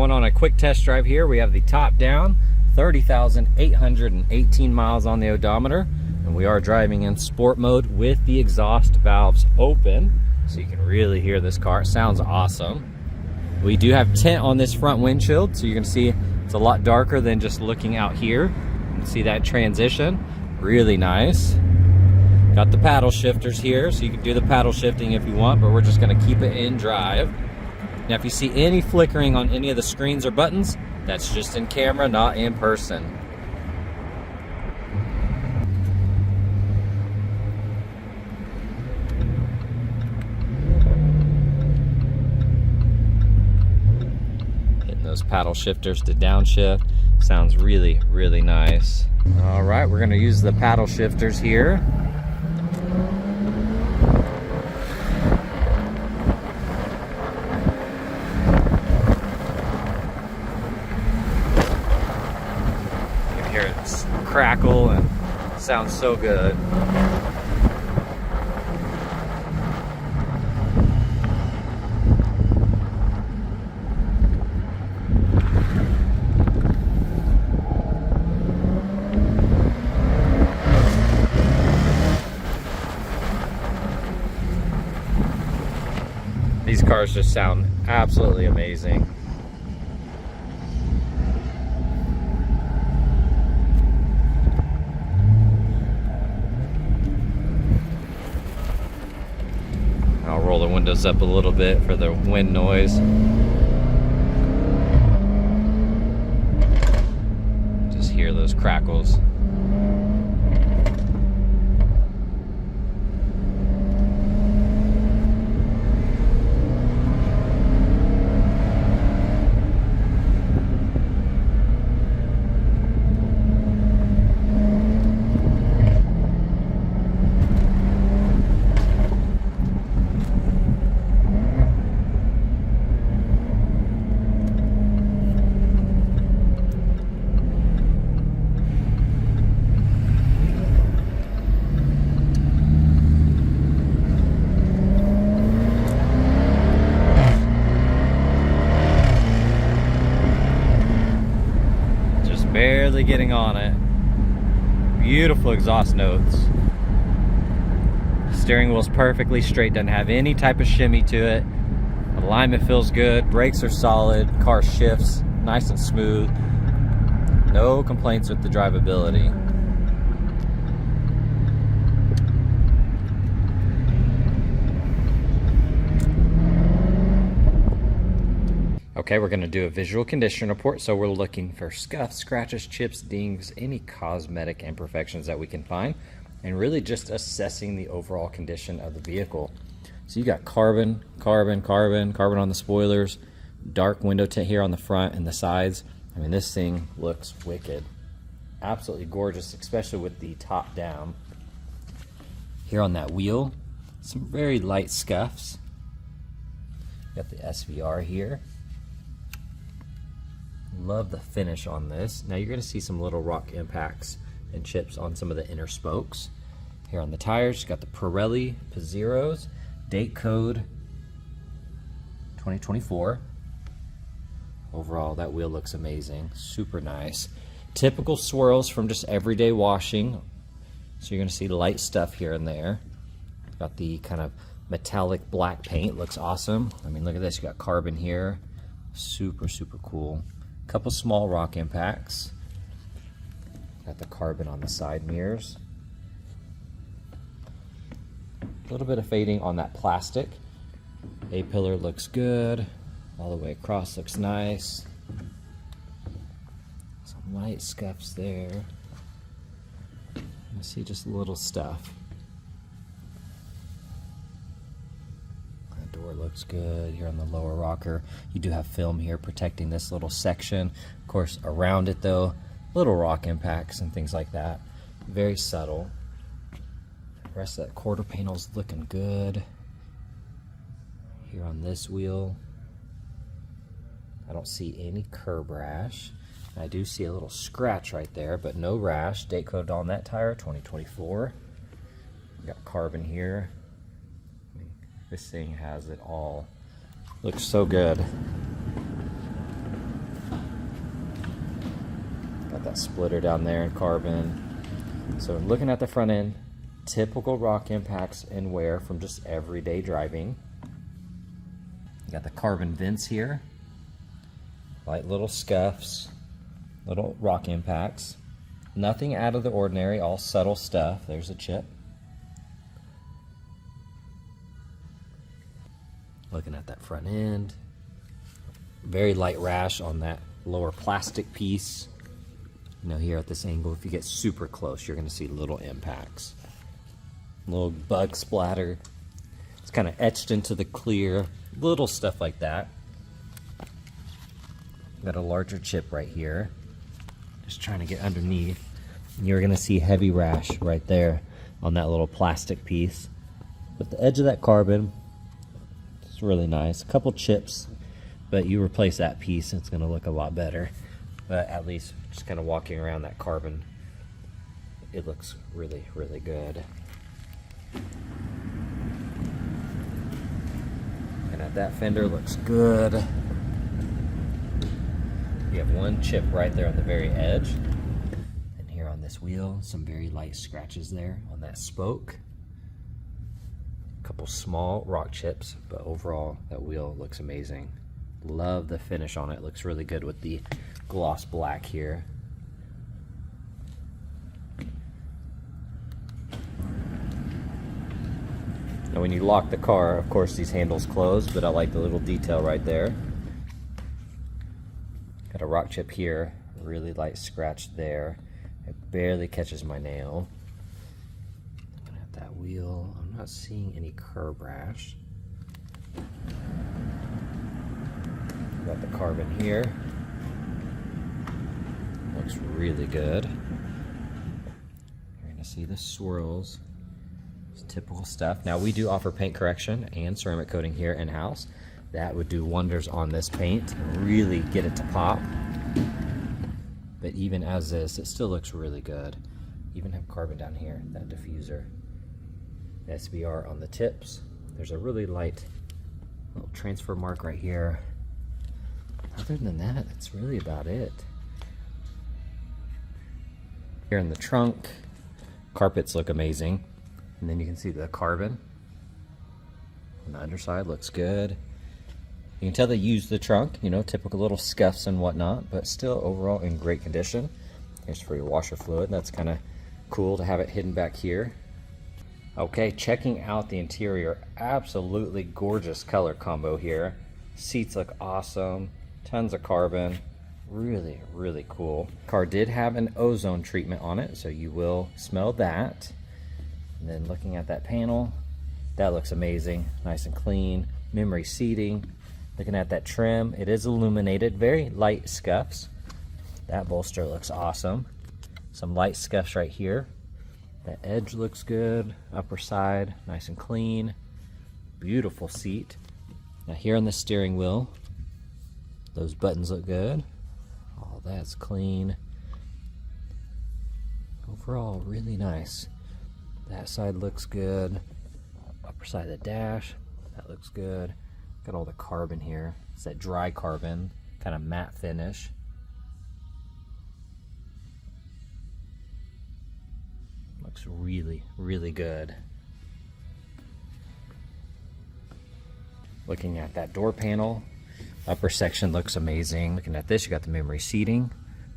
going on a quick test drive here. We have the top down, 30,818 miles on the odometer, and we are driving in sport mode with the exhaust valves open, so you can really hear this car. It sounds awesome. We do have tint on this front windshield, so you're gonna see it's a lot darker than just looking out here. You can see that transition, really nice. Got the paddle shifters here, so you can do the paddle shifting if you want, but we're just gonna keep it in drive. Now if you see any flickering on any of the screens or buttons, that's just in camera, not in person. Hitting those paddle shifters to downshift. Sounds really, really nice. All right, we're gonna use the paddle shifters here. Crackle and sounds so good. These cars just sound absolutely amazing. I'll roll the windows up a little bit for the wind noise. Just hear those crackles. Barely getting on it. Beautiful exhaust notes. Steering wheel's perfectly straight, doesn't have any type of shimmy to it. Alignment feels good, brakes are solid, car shifts nice and smooth. No complaints with the drivability. Okay, we're going to do a visual condition report, so we're looking for scuffs, scratches, chips, dings, any cosmetic imperfections that we can find, and really just assessing the overall condition of the vehicle. So you got carbon on the spoilers, dark window tint here on the front and the sides. I mean, this thing looks wicked. Absolutely gorgeous, especially with the top down. Here on that wheel, some very light scuffs. Got the SVR here. Love the finish on this. Now you're going to see some little rock impacts and chips on some of the inner spokes. Here on the tires, got the Pirelli P732, date code 2024. Overall, that wheel looks amazing, super nice. Typical swirls from just everyday washing. So you're going to see light stuff here and there. Got the kind of metallic black paint, looks awesome. I mean, look at this, you got carbon here. Super, super cool. Couple small rock impacts. Got the carbon on the side mirrors. A little bit of fading on that plastic. A-pillar looks good. All the way across looks nice. Some light scuffs there. I see just little stuff. Door looks good here on the lower rocker. You do have film here protecting this little section. Of course, around it though, little rock impacts and things like that. Very subtle. The rest of that quarter panel's looking good. Here on this wheel, I don't see any curb rash. I do see a little scratch right there, but no rash. Date code on that tire, 2024. We got carbon here. This thing has it all. Looks so good. Got that splitter down there in carbon. So looking at the front end, typical rock impacts and wear from just everyday driving. You got the carbon vents here, light little scuffs, little rock impacts. Nothing out of the ordinary, all subtle stuff. There's a chip. Looking at that front end, very light rash on that lower plastic piece. You know, here at this angle, if you get super close, you're gonna see little impacts. Little bug splatter. It's kind of etched into the clear, little stuff like that. Got a larger chip right here. Just trying to get underneath. You're gonna see heavy rash right there on that little plastic piece. But the edge of that carbon, it's really nice. A couple chips, but you replace that piece, it's gonna look a lot better. But at least just kind of walking around that carbon, it looks really, really good. And at that fender looks good. You have one chip right there on the very edge. And here on this wheel, some very light scratches there on that spoke. A couple small rock chips, but overall that wheel looks amazing. Love the finish on it. Looks really good with the gloss black here. Now when you lock the car, of course these handles close, but I like the little detail right there. Got a rock chip here, really light scratch there. It barely catches my nail. Looking at that wheel, I'm not seeing any curb rash. Got the carbon here. Looks really good. You're gonna see the swirls. It's typical stuff. Now we do offer paint correction and ceramic coating here in-house. That would do wonders on this paint, really get it to pop. But even as is, it still looks really good. Even have carbon down here, that diffuser. SBR on the tips. There's a really light little transfer mark right here. Other than that, that's really about it. Here in the trunk, carpets look amazing. And then you can see the carbon on the underside looks good. You can tell they used the trunk, you know, typical little scuffs and whatnot, but still overall in great condition. Here's for your washer fluid. That's kind of cool to have it hidden back here. Okay, checking out the interior, absolutely gorgeous color combo here. Seats look awesome, tons of carbon, really, really cool. Car did have an ozone treatment on it, so you will smell that. And then looking at that panel, that looks amazing, nice and clean. Memory seating. Looking at that trim, it is illuminated, very light scuffs. That bolster looks awesome. Some light scuffs right here. That edge looks good, upper side, nice and clean. Beautiful seat. Now here on the steering wheel, those buttons look good. All that's clean. Overall, really nice. That side looks good. Upper side of the dash, that looks good. Got all the carbon here. It's that dry carbon, kind of matte finish. Looks really, really good. Looking at that door panel, upper section looks amazing. Looking at this, you got the memory seating.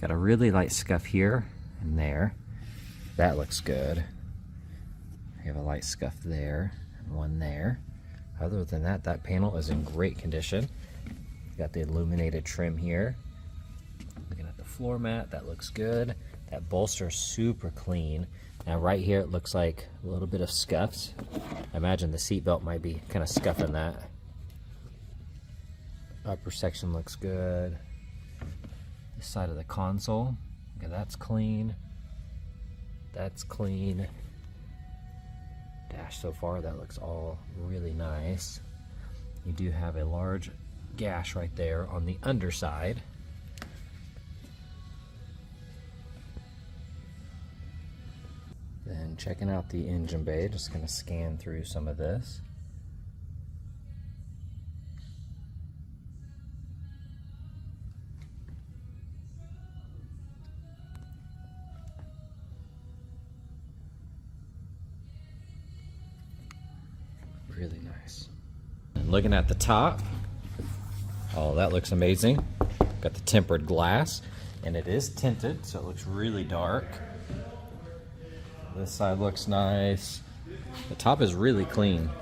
Got a really light scuff here and there. That looks good. You have a light scuff there and one there. Other than that, that panel is in great condition. You got the illuminated trim here. Looking at the floor mat, that looks good. That bolster is super clean. Now right here, it looks like a little bit of scuffs. I imagine the seatbelt might be kind of scuffing that. Upper section looks good. This side of the console, okay, that's clean. That's clean. Dash so far, that looks all really nice. You do have a large gash right there on the underside. Then checking out the engine bay, just gonna scan through some of this. really nice. And looking at the top, oh, that looks amazing. Got the tempered glass, and it is tinted, so it looks really dark. This side looks nice. The top is really clean.